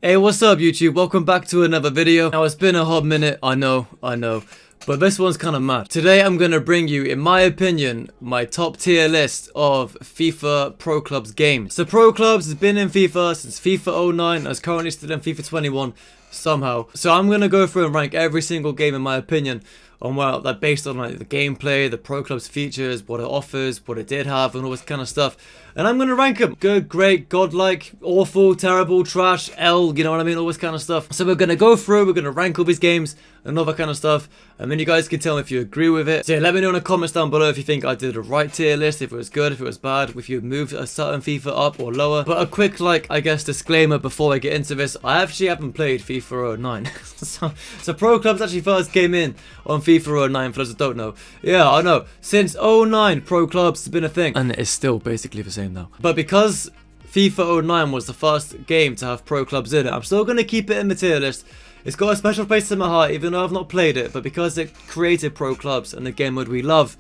Hey, what's up YouTube? Welcome back to another video. Now it's been a hot minute, I know, but this one's kind of mad. Today I'm going to bring you, in my opinion, my top tier list of FIFA Pro Clubs games. So Pro Clubs has been in FIFA since FIFA 09, is currently still in FIFA 21 somehow. So I'm going to go through and rank every single game in my opinion on well, like based on like the gameplay, the Pro Clubs features, what it offers, what it did have, and all this kind of stuff. And I'm gonna rank them: good, great, godlike, awful, terrible, trash, L. You know what I mean? All this kind of stuff. So we're gonna go through, we're gonna rank all these games and all that kind of stuff, and then you guys can tell me if you agree with it. So yeah, let me know in the comments down below if you think I did a right tier list, if it was good, if it was bad, if you moved a certain FIFA up or lower. But a quick, like, I guess disclaimer before I get into this: I actually haven't played FIFA 09. so Pro Clubs actually first came in on FIFA 09, for those that don't know. Yeah, I know. Since 09, Pro Clubs has been a thing. And it's still basically the same now. But because FIFA 09 was the first game to have Pro Clubs in it, I'm still going to keep it in the tier list. It's got a special place in my heart, even though I've not played it. But because it created Pro Clubs and the game mode we love,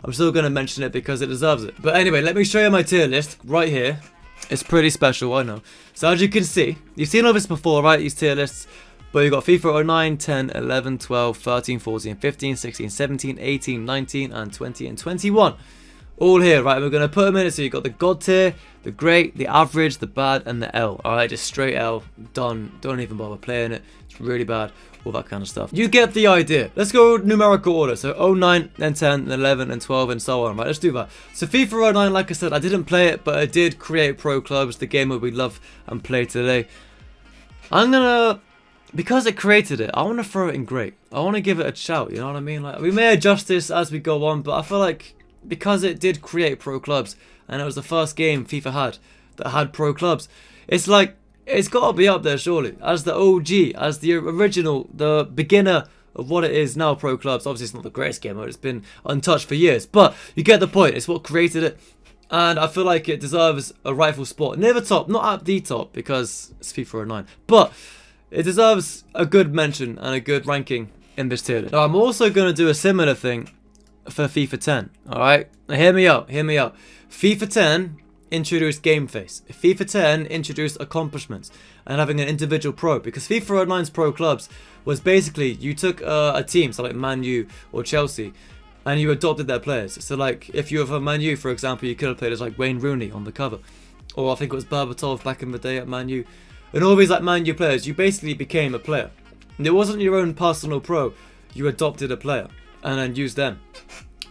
I'm still going to mention it because it deserves it. But anyway, let me show you my tier list right here. It's pretty special, I know. So as you can see, you've seen all this before, right? These tier lists. But you've got FIFA 09, 10, 11, 12, 13, 14, 15, 16, 17, 18, 19, and 20, and 21. All here, right? We're going to put them in it. So you've got the God tier, the great, the average, the bad, and the L. Alright, just straight L. Done. Don't even bother playing it. It's really bad. All that kind of stuff. You get the idea. Let's go numerical order. So 09, then 10, then 11, and 12, and so on. Right, let's do that. So FIFA 09, like I said, I didn't play it, but I did create Pro Clubs, the game that we love and play today. I'm going to... Because it created it, I want to throw it in great. I want to give it a shout, you know what I mean? Like, we may adjust this as we go on, but I feel like because it did create Pro Clubs, and it was the first game FIFA had that had Pro Clubs, it's like, it's got to be up there surely, as the OG, as the original, the beginner of what it is now, Pro Clubs. Obviously it's not the greatest game mode, it's been untouched for years, but you get the point, it's what created it. And I feel like it deserves a rightful spot. Near the top, not at the top, because it's FIFA 09, but it deserves a good mention and a good ranking in this tier list. Now, I'm also going to do a similar thing for FIFA 10. Alright? Now, hear me out. Hear me out. FIFA 10 introduced game face. FIFA 10 introduced accomplishments and having an individual pro. Because FIFA 09's Pro Clubs was basically, you took a team, so like Man U or Chelsea, and you adopted their players. So like, if you have a Man U, for example, you could have played as like Wayne Rooney on the cover. Or I think it was Berbatov back in the day at Man U. And all these like Man U players, you basically became a player. And it wasn't your own personal pro, you adopted a player and then used them.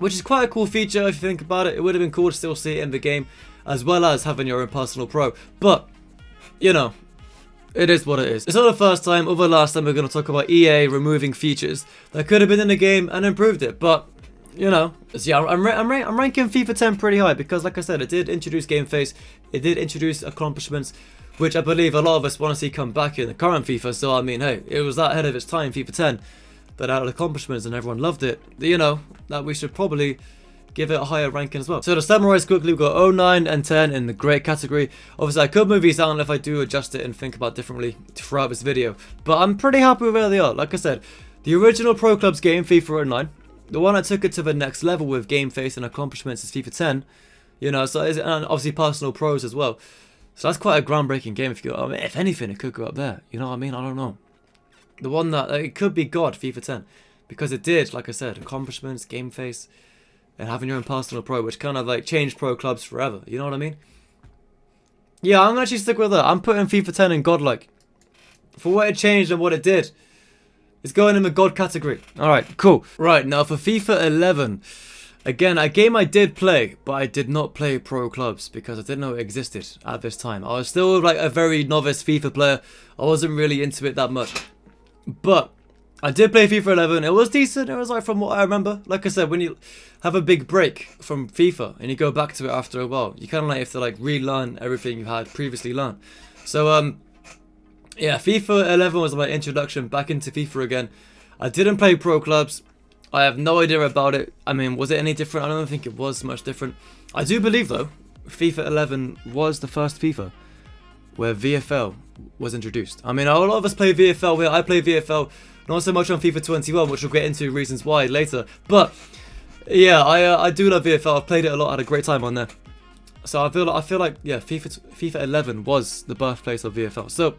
Which is quite a cool feature if you think about it. It would have been cool to still see it in the game, as well as having your own personal pro. But, you know, it is what it is. It's not the first time or the last time we're going to talk about EA removing features that could have been in the game and improved it. But, you know, so yeah, I'm ranking FIFA 10 pretty high because, like I said, it did introduce game face, it did introduce accomplishments, which I believe a lot of us want to see come back in the current FIFA. So I mean, hey, it was that ahead of its time, FIFA 10, that had accomplishments and everyone loved it, you know, that we should probably give it a higher ranking as well. So to summarize quickly, we've got 09 and 10 in the great category. Obviously I could move these down if I do adjust it and think about differently throughout this video, but I'm pretty happy with where they are. Like I said, the original Pro Clubs game, FIFA 09, the one that took it to the next level with game face and accomplishments is FIFA 10, you know, so and obviously personal pros as well. So that's quite a groundbreaking game. If you, I mean, if anything, it could go up there. You know what I mean? I don't know. The one that it could be God, FIFA 10, because it did, like I said, accomplishments, game face, and having your own personal pro, which kind of like changed Pro Clubs forever. You know what I mean? Yeah, I'm gonna actually stick with that. I'm putting FIFA 10 in godlike for what it changed and what it did. It's going in the God category. All right, cool. Right now for FIFA 11. Again, a game I did play, but I did not play Pro Clubs because I didn't know it existed at this time. I was still like a very novice FIFA player. I wasn't really into it that much. But I did play FIFA 11. It was decent. It was like from what I remember. Like I said, when you have a big break from FIFA and you go back to it after a while, you kind of like have to like relearn everything you had previously learned. So yeah, FIFA 11 was my introduction back into FIFA again. I didn't play Pro Clubs. I have no idea about it. I mean, was it any different? I don't think it was much different. I do believe, though, FIFA 11 was the first FIFA where VFL was introduced. I mean, a lot of us play VFL. I play VFL, not so much on FIFA 21, which we'll get into reasons why later. But, yeah, I do love VFL. I've played it a lot. I had a great time on there. So I feel like yeah, FIFA 11 was the birthplace of VFL. So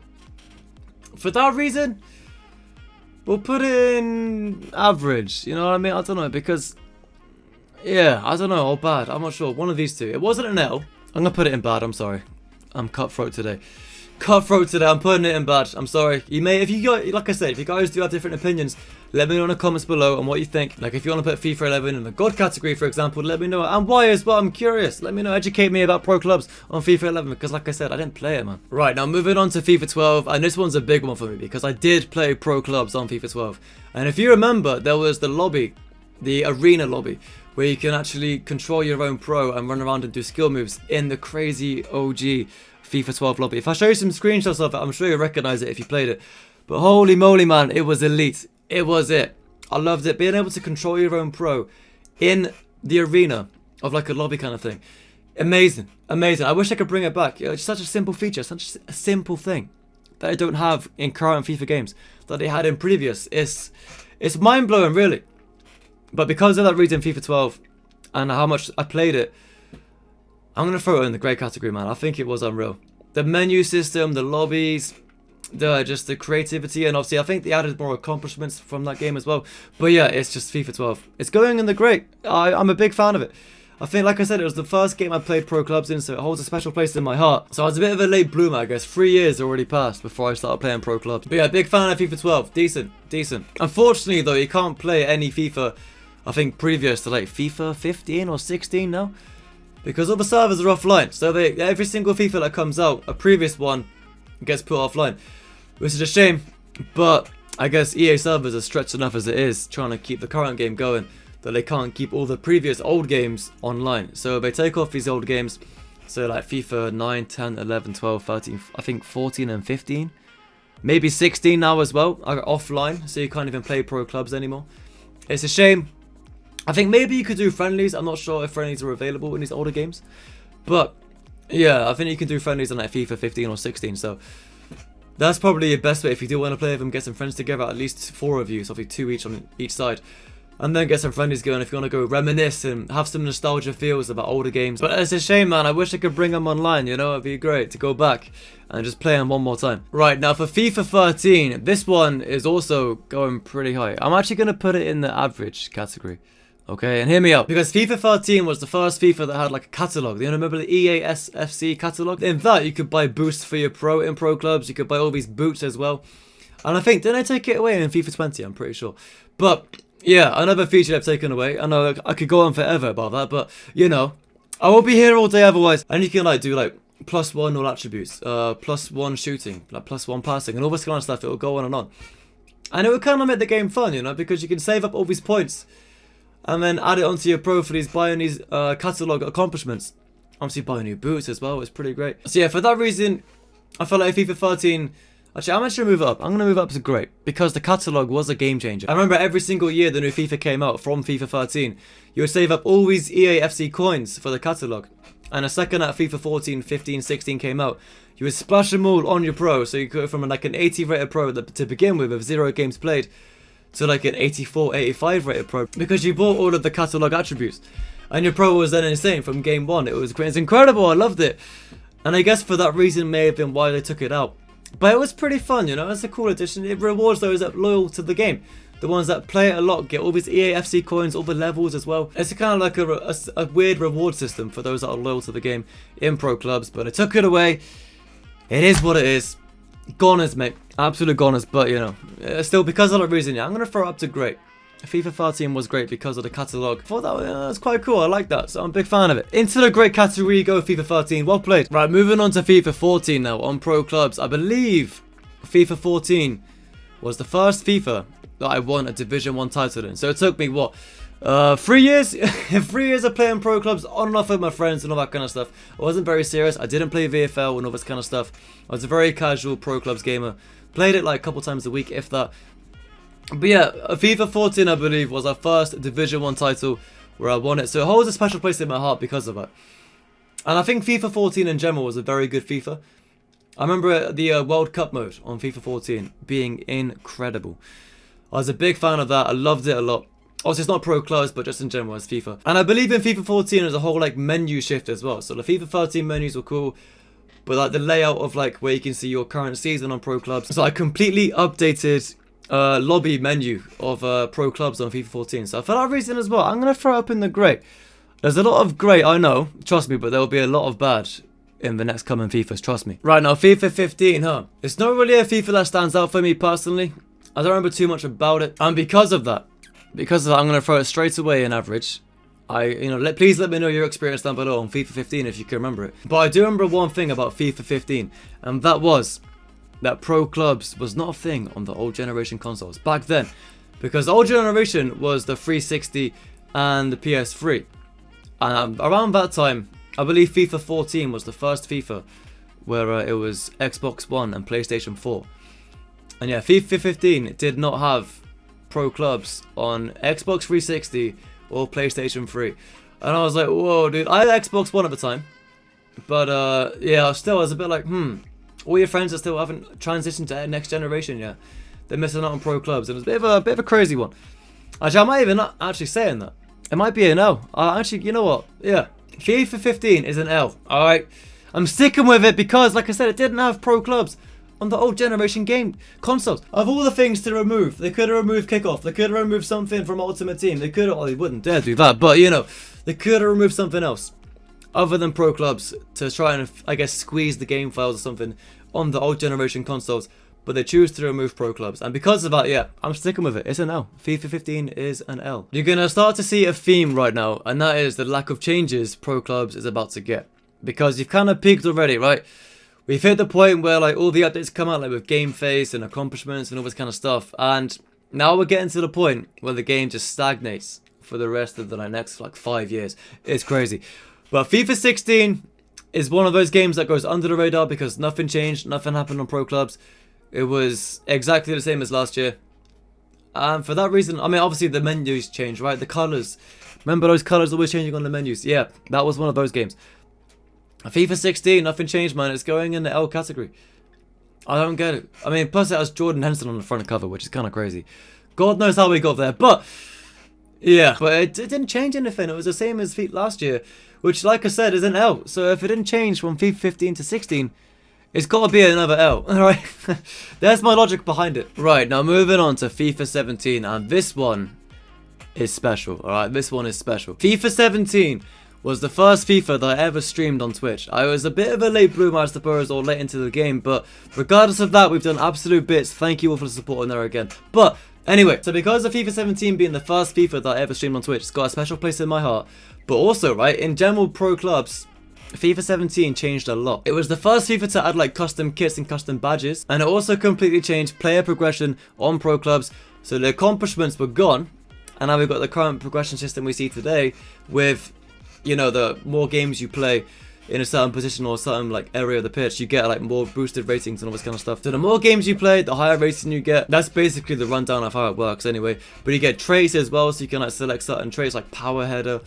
For that reason, we'll put it in average. You know what I mean? I don't know, because yeah, I don't know, or bad. I'm not sure. One of these two. It wasn't an L. I'm gonna put it in bad. I'm sorry. I'm cutthroat today. Cutthroat today. I'm putting it in bad. I'm sorry. You may, if you got, like I said, if you guys do have different opinions, let me know in the comments below on what you think. Like if you want to put FIFA 11 in the God category, for example, let me know. And why as well. I'm curious. Let me know. Educate me about pro clubs on FIFA 11 because, like I said, I didn't play it, man. Right, now moving on to FIFA 12, and this one's a big one for me because I did play pro clubs on FIFA 12. And if you remember, there was the lobby, the arena lobby, where you can actually control your own pro and run around and do skill moves in the crazy OG FIFA 12 lobby. If I show you some screenshots of it, I'm sure you'll recognize it if you played it. But holy moly, man, it was elite. It was it. I loved it. Being able to control your own pro in the arena of like a lobby kind of thing. Amazing. Amazing. I wish I could bring it back. It's such a simple feature, such a simple thing that I don't have in current FIFA games that they had in previous. It's mind-blowing, really. But because of that reason, FIFA 12, and how much I played it, I'm going to throw it in the great category, man. I think it was unreal. The menu system, the lobbies, just the creativity, and obviously I think they added more accomplishments from that game as well. But yeah, it's just FIFA 12. It's going in the great. I'm a big fan of it. I think, like I said, it was the first game I played pro clubs in, so it holds a special place in my heart. So I was a bit of a late bloomer, I guess. 3 years already passed before I started playing pro clubs. But yeah, big fan of FIFA 12. Decent, decent. Unfortunately, though, you can't play any FIFA, I think, previous to like FIFA 15 or 16 now, because all the servers are offline. So every single FIFA that comes out, a previous one gets put offline, which is a shame. But I guess EA servers are stretched enough as it is, trying to keep the current game going, that they can't keep all the previous old games online. So they take off these old games, so like FIFA 9, 10, 11, 12, 13, I think 14 and 15, maybe 16 now as well, are offline, so you can't even play pro clubs anymore. It's a shame. I think maybe you could do friendlies. I'm not sure if friendlies are available in these older games. But yeah, I think you can do friendlies on like FIFA 15 or 16. So that's probably your best way if you do want to play with them. Get some friends together, at least 4 of you. So obviously 2 each on each side. And then get some friendlies going if you want to go reminisce and have some nostalgia feels about older games. But it's a shame, man. I wish I could bring them online, you know. It'd be great to go back and just play them one more time. Right, now for FIFA 13, this one is also going pretty high. I'm actually going to put it in the average category. Okay, and hear me out, because FIFA 13 was the first FIFA that had like a catalogue. You know, remember the EA SFC catalogue? In that, you could buy boosts for your pro in pro clubs. You could buy all these boots as well. And I think, didn't I take it away in FIFA 20? I'm pretty sure. But yeah, another feature they've taken away. I know I could go on forever about that, but you know, I won't be here all day otherwise. And you can like do like +1 all attributes, +1 shooting, like +1 passing, and all this kind of stuff. It will go on. And it will kind of make the game fun, you know, because you can save up all these points and then add it onto your pro for these buying these catalogue accomplishments. Obviously buying new boots as well. It's pretty great. So yeah, for that reason, I felt like FIFA 13. Actually, I'm actually going to move it up. I'm going to move up to great, because the catalogue was a game changer. I remember every single year the new FIFA came out from FIFA 13, you would save up all these EA FC coins for the catalogue. And the second that FIFA 14, 15, 16 came out, you would splash them all on your pro. So you go from like an 80 rated pro to begin with 0 games played, to like an 84, 85 rated pro, because you bought all of the catalogue attributes. And your pro was then insane from game 1. It was incredible. I loved it. And I guess for that reason may have been why they took it out. But it was pretty fun, you know. It's a cool addition. It rewards those that are loyal to the game. The ones that play it a lot get all these EA FC coins, all the levels as well. It's kind of like a weird reward system for those that are loyal to the game in pro clubs. But I took it away. It is what it is. Goners, mate. Absolute goners. But, you know, still, because of that reason, yeah, I'm going to throw it up to great. FIFA 13 was great because of the catalogue. I thought that was quite cool. I like that, so I'm a big fan of it. Into the great category you go, FIFA 13. Well played. Right, moving on to FIFA 14 now on pro clubs. I believe FIFA 14 was the first FIFA that I won a Division 1 title in. So it took me, what, 3 years? 3 years of playing pro clubs on and off with my friends and all that kind of stuff. I wasn't very serious. I didn't play VFL and all this kind of stuff. I was a very casual pro clubs gamer. Played it like a couple times a week, if that. But yeah, FIFA 14, I believe, was our first Division 1 title where I won it. So it holds a special place in my heart because of it. And I think FIFA 14 in general was a very good FIFA. I remember the World Cup mode on FIFA 14 being incredible. I was a big fan of that. I loved it a lot. Obviously, it's not pro clubs, but just in general as FIFA. And I believe in FIFA 14 as a whole like menu shift as well. So the FIFA 13 menus were cool. but like the layout of like where you can see your current season on pro clubs. So I completely updated lobby menu of pro clubs on FIFA 14. So for that reason as well, I'm gonna throw it up in the great. There's a lot of great, I know, trust me, but there will be a lot of bad in the next coming FIFAs, trust me. Right, now FIFA 15, huh? It's not really a FIFA that stands out for me personally. I don't remember too much about it, and because of that, I'm gonna throw it straight away in average. Please let me know your experience down below on FIFA 15 if you can remember it. But I do remember one thing about FIFA 15, and that was that pro clubs was not a thing on the old generation consoles back then, because the old generation was the 360 and the PS3. And around that time, I believe FIFA 14 was the first FIFA where it was Xbox One and PlayStation 4. And yeah, FIFA 15 did not have pro clubs on Xbox 360 or PlayStation 3. And I was like, whoa, dude. I had Xbox One at the time. But yeah, I was a bit like, all your friends that still haven't transitioned to next generation yet. They're missing out on pro clubs. And it's a bit of a crazy one. Actually, I might even not actually saying that. It might be an L. Actually, you know what? Yeah. FIFA 15 is an L. Alright. I'm sticking with it because, like I said, it didn't have pro clubs on the old generation game consoles. Of all the things to remove, they could have removed kickoff. They could have removed something from Ultimate Team. They could have, well, they wouldn't dare do that, but you know, they could have removed something else other than pro clubs to try and, I guess, squeeze the game files or something on the old generation consoles. But they choose to remove pro clubs, and because of that, yeah, I'm sticking with it. It's an L. FIFA 15 is an L. You're gonna start to see a theme right now, and that is the lack of changes pro clubs is about to get, because you've kind of peaked already, right? We've hit the point where like all the updates come out like with game face and accomplishments and all this kind of stuff, and now we're getting to the point where the game just stagnates for the rest of the next like 5 years. It's crazy. But FIFA 16 is one of those games that goes under the radar because nothing changed, nothing happened on pro clubs. It was exactly the same as last year. And for that reason, I mean, obviously the menus changed, right? The colors. Remember those colors always changing on the menus? Yeah, that was one of those games. FIFA 16, nothing changed, man. It's going in the L category. I don't get it. I mean, plus it has Jordan Henson on the front cover, which is kind of crazy. God knows how we got there, but yeah. But it didn't change anything. It was the same as FIFA last year, which, like I said, is an L. So if it didn't change from FIFA 15 to 16, it's got to be another L, alright? There's my logic behind it. Right, now moving on to FIFA 17, and this one is special, alright? This one is special. FIFA 17 was the first FIFA that I ever streamed on Twitch. I was a bit of a late bloomer, I suppose, or late into the game, but regardless of that, we've done absolute bits. Thank you all for the support on there again. But anyway, so because of FIFA 17 being the first FIFA that I ever streamed on Twitch, it's got a special place in my heart. But also, right, in general pro clubs, FIFA 17 changed a lot. It was the first FIFA to add like custom kits and custom badges, and it also completely changed player progression on pro clubs. So the accomplishments were gone, and now we've got the current progression system we see today with, you know, the more games you play in a certain position or a certain like area of the pitch, you get like more boosted ratings and all this kind of stuff. So the more games you play, the higher rating you get. That's basically the rundown of how it works anyway. But you get traits as well, so you can like select certain traits like power header,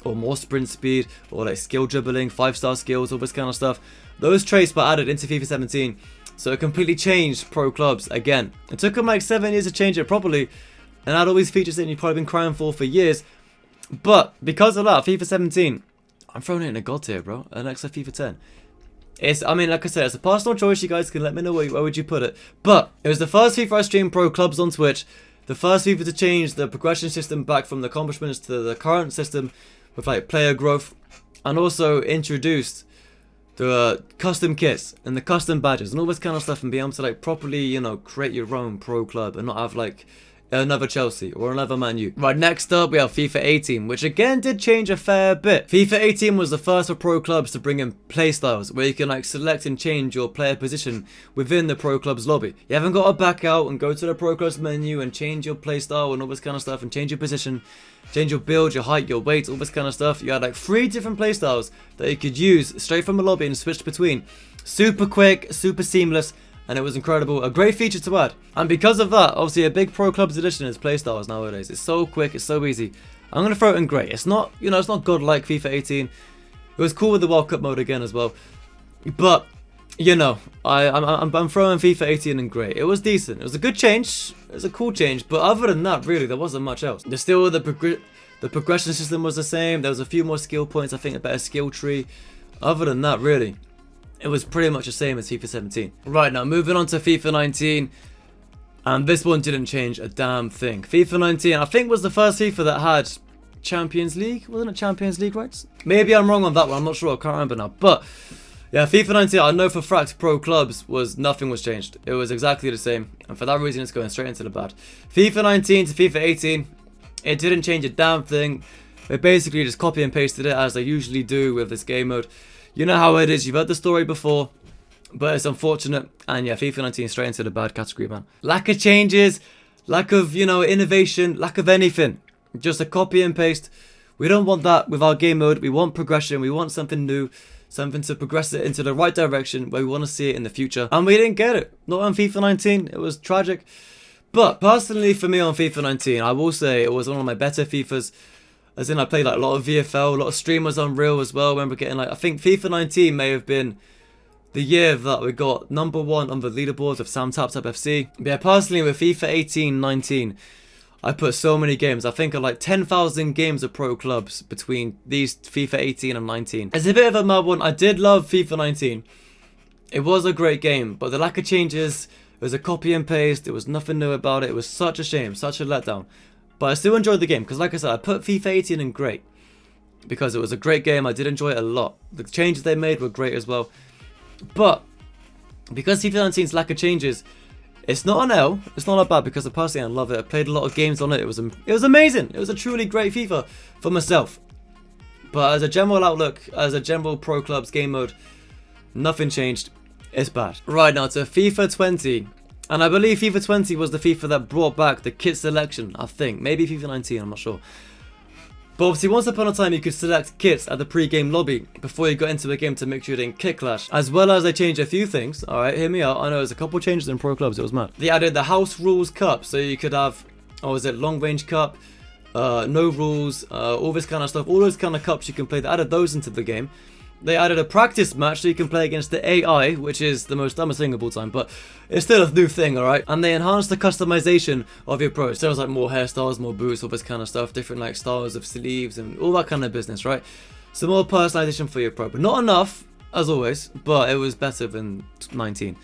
or more sprint speed, or like skill dribbling, 5-star skills, all this kind of stuff. Those traits were added into FIFA 17, so it completely changed pro clubs again. It took them like 7 years to change it properly, and add all these features that you've probably been crying for years. But because of that, FIFA 17, I'm throwing it in a god tier, bro. Next to FIFA 10. It's, I mean, like I said, it's a personal choice. You guys can let me know where would you put it. But it was the first FIFA I streamed pro clubs on Twitch. The first FIFA to change the progression system back from the accomplishments to the current system, with like player growth, and also introduced the custom kits and the custom badges and all this kind of stuff, and be able to like properly, you know, create your own pro club and not have like another Chelsea or another Man U. Right, next up we have FIFA 18, which again did change a fair bit. FIFA 18 was the first of pro clubs to bring in playstyles where you can like select and change your player position within the pro club's lobby. You haven't got to back out and go to the pro club's menu and change your playstyle and all this kind of stuff, and change your position, change your build, your height, your weight, all this kind of stuff. You had like 3 different playstyles that you could use straight from the lobby and switch between. Super quick, super seamless, and it was incredible. A great feature to add. And because of that, obviously a big pro clubs edition is playstyles nowadays. It's so quick, it's so easy. I'm going to throw it in great. It's not, you know, it's not godlike FIFA 18. It was cool with the World Cup mode again as well. But, you know, I'm throwing FIFA 18 in great. It was decent. It was a good change. It was a cool change. But other than that, really, there wasn't much else. There's still the progression system was the same. There was a few more skill points. I think a better skill tree. Other than that, really, it was pretty much the same as FIFA 17. Right, now moving on to FIFA 19. And this one didn't change a damn thing. FIFA 19, I think, was the first FIFA that had Champions League. Wasn't it Champions League rights? Maybe I'm wrong on that one. I'm not sure. I can't remember now. But yeah, FIFA 19, I know for fact Pro Clubs nothing was changed. It was exactly the same. And for that reason, it's going straight into the bad. FIFA 19 to FIFA 18, it didn't change a damn thing. They basically just copy and pasted it as they usually do with this game mode. You know how it is. You've heard the story before. But it's unfortunate, and yeah, FIFA 19 straight into the bad category, man. Lack of changes, lack of, you know, innovation, lack of anything. Just a copy and paste. We don't want that with our game mode. We want progression. We want something new, something to progress it into the right direction where we want to see it in the future. And we didn't get it. Not on FIFA 19. It was tragic. But personally, for me on FIFA 19, I will say it was one of my better FIFAs. As in, I played like a lot of VFL, a lot of streamers on Real as well. I remember getting like, I think FIFA 19 may have been the year that we got #1 on the leaderboards of SamTapTap FC. But yeah, personally with FIFA 18-19, I put so many games. I think of like 10,000 games of pro clubs between these FIFA 18 and 19. It's a bit of a mad one. I did love FIFA 19. It was a great game, but the lack of changes, it was a copy and paste. There was nothing new about it. It was such a shame, such a letdown. But I still enjoyed the game because, like I said, I put FIFA 18 in great because it was a great game. I did enjoy it a lot. The changes they made were great as well. But because FIFA 19's lack of changes, it's not an L. It's not that bad because personally I love it. I played a lot of games on it. It was amazing. It was a truly great FIFA for myself. But as a general outlook, as a general pro clubs game mode, nothing changed. It's bad. Right, now to FIFA 20. And I believe FIFA 20 was the FIFA that brought back the kit selection, I think. Maybe FIFA 19, I'm not sure. But obviously, once upon a time, you could select kits at the pre-game lobby before you got into the game to make sure you didn't kit clash. As well as they changed a few things. Alright, hear me out. I know there's a couple changes in pro clubs. It was mad. They added the house rules cup. So you could have, long range cup, no rules, all this kind of stuff. All those kind of cups you can play. They added those into the game. They added a practice match so you can play against the AI, which is the most dumbest thing of all time, but it's still a new thing, alright? And they enhanced the customization of your pros. There was like more hairstyles, more boots, all this kind of stuff, different like styles of sleeves and all that kind of business, right? So more personalization for your pro, but not enough, as always, but it was better than 19.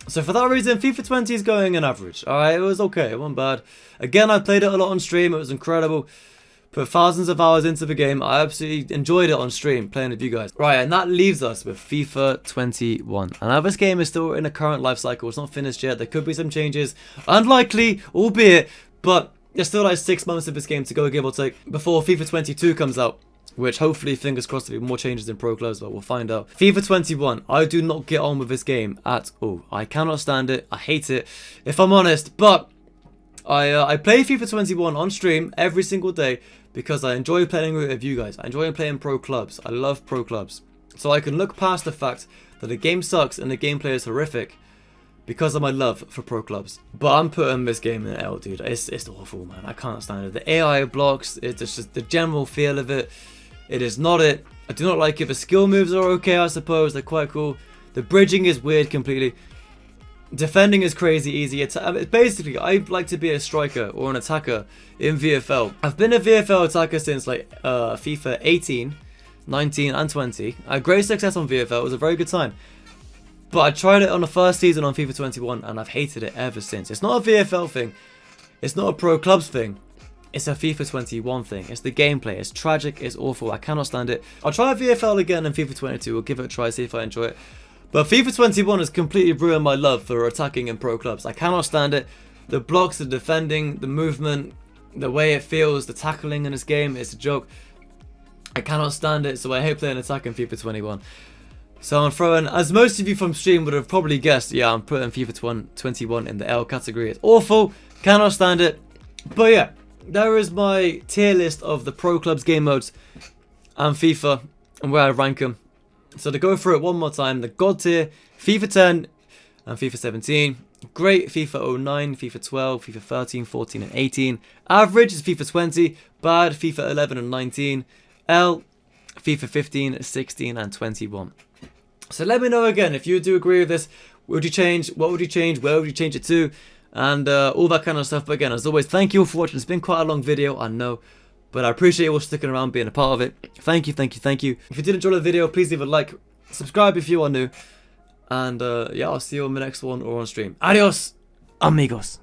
So for that reason, FIFA 20 is going an average, alright? It was okay, it wasn't bad. Again, I played it a lot on stream, it was incredible. Put thousands of hours into the game. I absolutely enjoyed it on stream playing with you guys. Right, and that leaves us with FIFA 21. And now this game is still in a current life cycle. It's not finished yet. There could be some changes. Unlikely, albeit, but there's still like 6 months of this game to go, give or take, before FIFA 22 comes out. Which hopefully, fingers crossed, there'll be more changes in pro clubs, but we'll find out. FIFA 21, I do not get on with this game at all. I cannot stand it. I hate it, if I'm honest. But I play FIFA 21 on stream every single day because I enjoy playing with you guys. I enjoy playing pro clubs. I love pro clubs. So I can look past the fact that the game sucks and the gameplay is horrific because of my love for pro clubs. But I'm putting this game in L, dude. It's awful, man. I can't stand it. The AI blocks, it's just the general feel of it. It is not it. I do not like it. The skill moves are okay, I suppose. They're quite cool. The bridging is weird completely. Defending is crazy easy. Basically, I like to be a striker or an attacker in VFL. I've been a VFL attacker since like FIFA 18, 19 and 20. I had great success on VFL. It was a very good time. But I tried it on the first season on FIFA 21 and I've hated it ever since. It's not a VFL thing. It's not a pro clubs thing. It's a FIFA 21 thing. It's the gameplay. It's tragic. It's awful. I cannot stand it. I'll try VFL again in FIFA 22. We'll give it a try, see if I enjoy it. But FIFA 21 has completely ruined my love for attacking in pro clubs. I cannot stand it. The blocks, the defending, the movement, the way it feels, the tackling in this game, it's a joke. I cannot stand it, so I hate playing attack in FIFA 21. So I'm throwing, as most of you from stream would have probably guessed, yeah, I'm putting FIFA 21 in the L category. It's awful, cannot stand it. But yeah, there is my tier list of the pro clubs game modes and FIFA and where I rank them. So to go through it one more time, the God tier, FIFA 10 and FIFA 17. Great, FIFA 09, FIFA 12, FIFA 13, 14 and 18. Average is FIFA 20. Bad, FIFA 11 and 19. L, FIFA 15, 16 and 21. So let me know again if you do agree with this. Would you change? What would you change? Where would you change it to? And all that kind of stuff. But again, as always, thank you all for watching. It's been quite a long video, I know. But I appreciate you all sticking around, being a part of it. Thank you, thank you, thank you. If you did enjoy the video, please leave a like subscribe if you are new. And yeah, I'll see you on the next one or on stream. Adios, amigos.